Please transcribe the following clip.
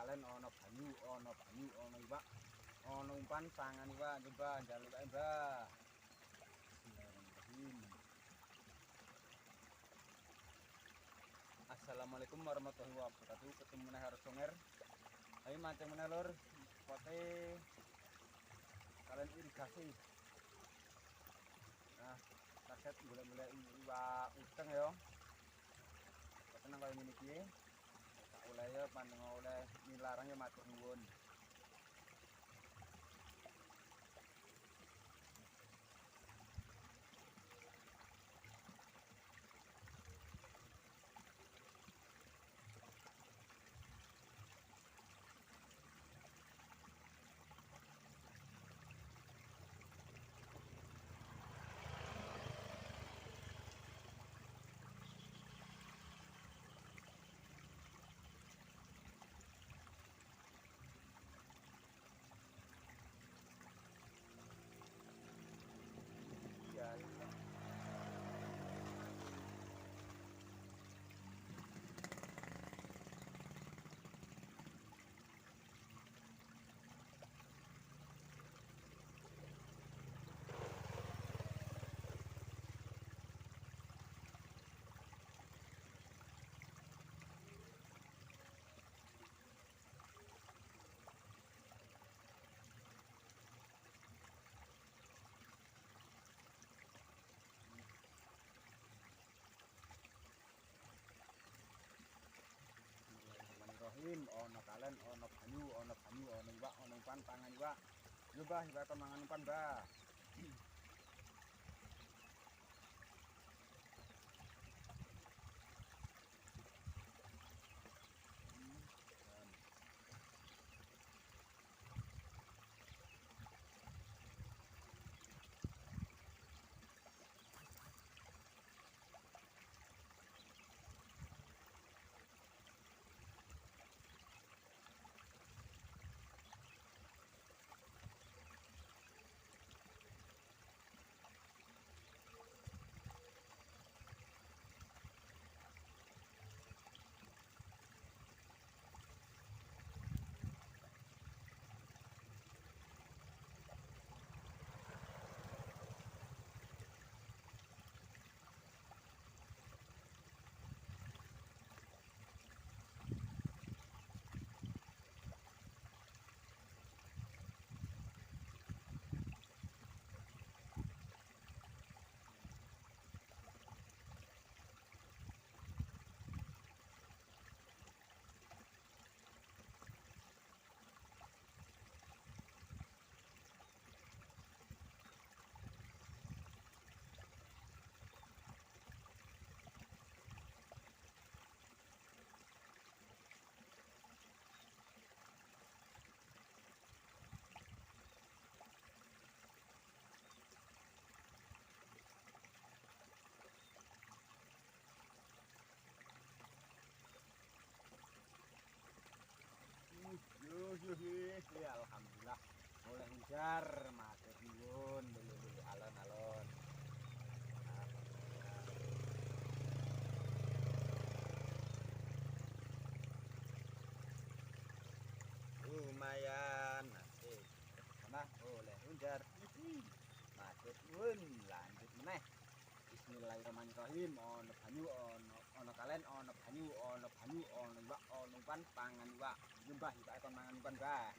kalen ono iwak, ono umpan pangan iwak, coba njaluk ae, Mbah. Bismillahirrahmanirrahim. Assalamualaikum warahmatullahi wabarakatuh. Ketemu meneh karo Songer. Ayo mancing meneh lur, pote kalian irigasi. Nah, target golek-golek iwak uteng ya. Tenang kaya ngene iki. Tak oleh ya paneng oleh nilarang ya matur nuwun. Ya, Bismillahirrahmanirrahim. Ono kalen, ono banyu, ono iwak, ono umpan pangan iwak. Yo Mbah, iwak mangan umpan, Mbah. Ya, alhamdulillah boleh ngejar matur nuwun dulu alon-alon. Lumayan asik. Mana boleh ngejar. Matur nuwun, lanjut meneh. Bismillahirrahmanirrahim. Ono banyu, ono kalen, ono iwak, ono umpan pangan iwak. Mbah iwak kon mangan umpan, Mbah.